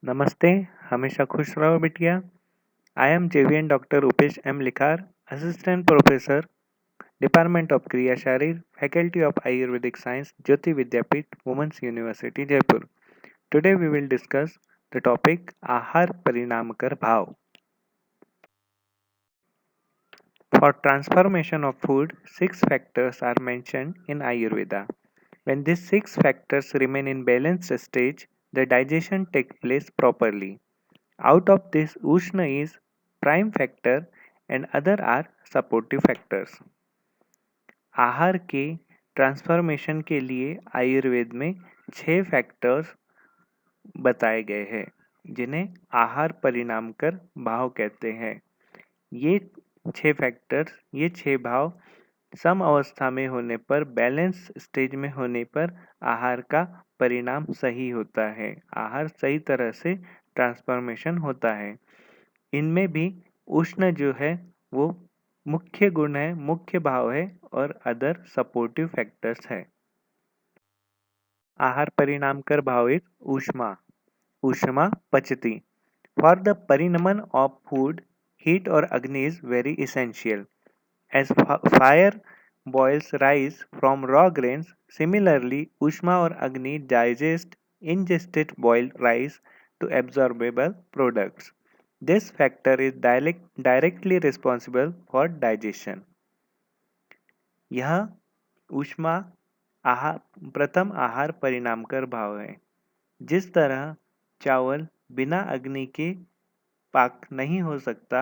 नमस्ते, हमेशा खुश रहो बिटिया। I am JVN doctor Upesh M Likhar, assistant professor, department of Kriya Sharir, faculty of Ayurvedic science, Jyoti Vidyapeeth, women's university Jaipur. Today we will discuss the topic आहार परिणामकर भाव. For transformation of food, 6 factors are mentioned in Ayurveda. When these 6 factors remain in balanced stage, the digestion takes place properly. Out of this, Ushna is prime factor and other are supportive factors. आहार के transformation के लिए आयुर्वेद में 6 factors बताए गए हैं जिन्हें आहार परिणामकर भाव कहते हैं। ये 6 फैक्टर्स, ये 6 भाव सम अवस्था में होने पर, बैलेंस स्टेज में होने पर आहार का परिणाम सही होता है, आहार सही तरह से ट्रांसफॉर्मेशन होता है। इनमें भी उष्ण जो है वो मुख्य गुण है, मुख्य भाव है और अदर सपोर्टिव फैक्टर्स है। आहार परिणामकर भाव इज ऊष्मा, ऊष्मा पचती। फॉर द परिणमन of food, heat or agni is very essential. As fire boils rice from raw grains, similarly Ushma or Agni digest ingested boiled rice to absorbable products. This factor is directly responsible for digestion. यह ऊष्मा आहार प्रथम आहार परिणामकर भाव है। जिस तरह चावल बिना अग्नि के पाक नहीं हो सकता,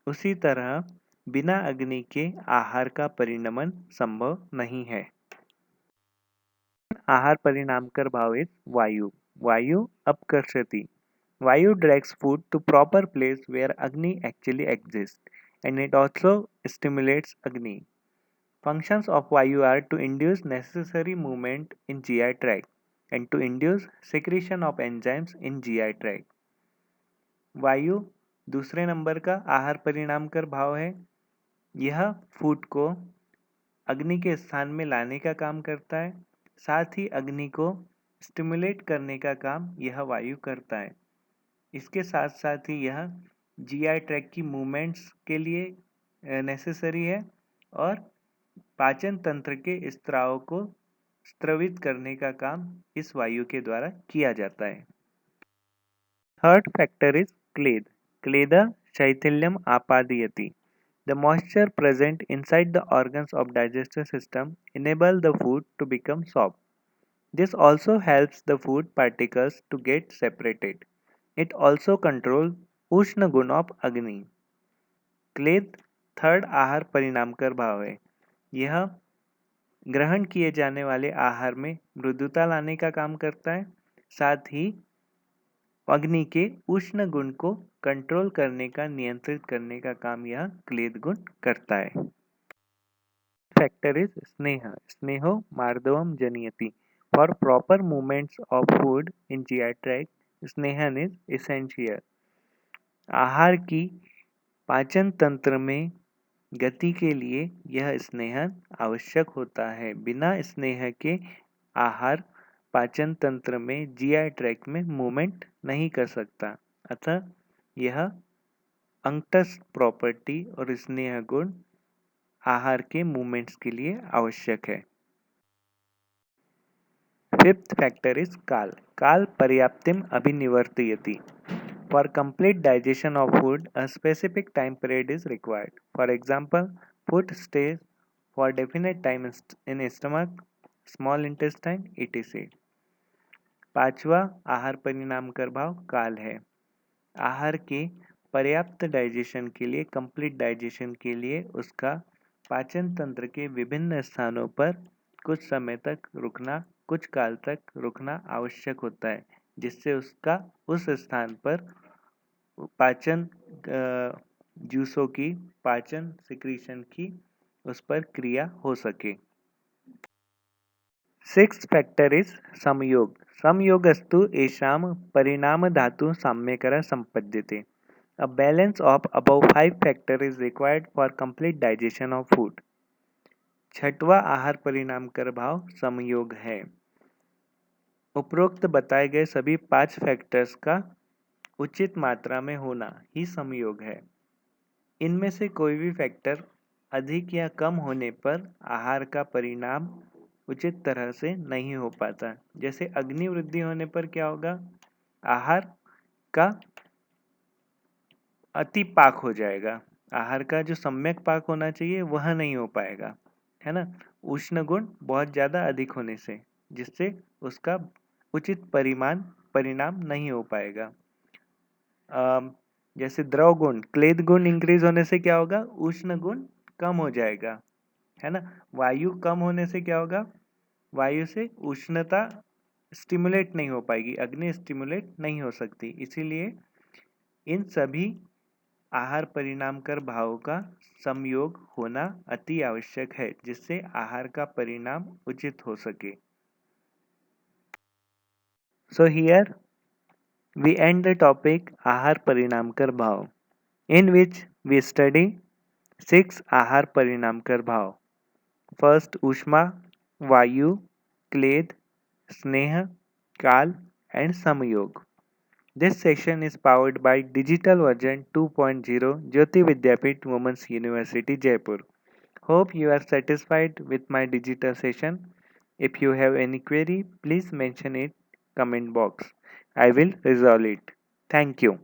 उसी तरह बिना अग्नि के आहार का परिणमन संभव नहीं है। आहार परिणामकर भाव इज वायु, वायु अपकर्षति। Vayu drags food to proper place where Agni actually exists, and it also stimulates Agni. Functions of Vayu are to induce necessary movement in GI tract and to induce secretion of enzymes in GI tract. वायु दूसरे number का आहार परिणामकर भाव है। यह food को अग्नि के स्थान में लाने का काम करता है, साथ ही अग्नि को स्टिमुलेट करने का काम यह वायु करता है। इसके साथ साथ ही यह जीआई ट्रैक की मूवमेंट्स के लिए नेसेसरी है और पाचन तंत्र के स्त्राव को स्त्रवित करने का काम इस वायु के द्वारा किया जाता है। थर्ड फैक्टर इज क्लेद, क्लेदा शैथिल्यम आपादयति। The moisture present inside the organs of digestive system enable the food to become soft. This also helps the food particles to get separated. It also controls उष्ण गुण ऑफ अग्नि। क्लेद third आहार परिणामकर भाव है। यह ग्रहण किए जाने वाले आहार में मृदुता लाने का काम करता है, साथ ही अग्नि के उष्ण गुण को कंट्रोल करने का, नियंत्रित करने का काम यह क्लेद गुण करता है। फैक्टर इज स्नेह, स्नेहो मार्दवम जनयति। For proper movements of food in GI tract, स्नेहन इज एसेंशियल। आहार की पाचन तंत्र में गति के लिए यह स्नेहन आवश्यक होता है। बिना स्नेह के आहार पाचन तंत्र में, जीआई ट्रैक्ट में मूवमेंट नहीं कर सकता, अतः यह अंगटस्थ प्रॉपर्टी और स्नेह गुण आहार के मूवमेंट्स के लिए आवश्यक है। फिफ्थ फैक्टर इज काल, काल पर्याप्तिम अभिनिवर्तयति। For complete digestion of food, a specific time period is required. For example, food stays for definite time in stomach, small intestine, etc. पांचवा आहार परिणामकर भाव काल है। आहार के पर्याप्त डाइजेशन के लिए, कंप्लीट डाइजेशन के लिए उसका पाचन तंत्र के विभिन्न स्थानों पर कुछ समय तक रुकना, कुछ काल तक रुकना आवश्यक होता है, जिससे उसका उस स्थान पर पाचन जूसों की, पाचन सिक्रीशन की उस पर क्रिया हो सके। सिक्स्थ फैक्टर इज समयोग, समयोगस्तु एषाम परिणाम धातु साम्यकर संपद्यते। A balance of above 5 factor is required for complete digestion of food. छठवां आहार परिणामकर भाव समयोग है। उपरोक्त बताए गए सभी 5 फैक्टर्स का उचित मात्रा में होना ही समयोग है। इनमें से कोई भी फैक्टर अधिक या कम होने पर आहार का परिणाम उचित तरह से नहीं हो पाता। जैसे अग्नि वृद्धि होने पर क्या होगा? आहार का अति पाक हो जाएगा। आहार का जो सम्यक पाक होना चाहिए वह नहीं हो पाएगा, है ना? उष्ण गुण बहुत ज़्यादा अधिक होने से, जिससे उसका उचित परिणाम नहीं हो पाएगा। अम, जैसे द्रव गुण, क्लेद गुण इंक्रीज होने से क्या होगा? उष्ण गुण कम हो जाएगा, है ना? वायु कम होने से क्या होगा? वायु से उष्णता स्टिमुलेट नहीं हो पाएगी, अग्नि स्टिमुलेट नहीं हो सकती। इसीलिए इन सभी आहार परिणामकर भावों का संयोग होना अति आवश्यक है, जिससे आहार का परिणाम उचित हो सके। So here we end the topic आहार परिणामकर भाव, in which we study 6 आहार परिणामकर भाव. First ऊष्मा, वायु, क्लेद, स्नेह, काल and समयोग. This session is powered by Digital Version 2.0 Jyoti Vidyapeeth Women's University Jaipur. Hope you are satisfied with my digital session. If you have any query, please mention it comment box. I will resolve it. Thank you.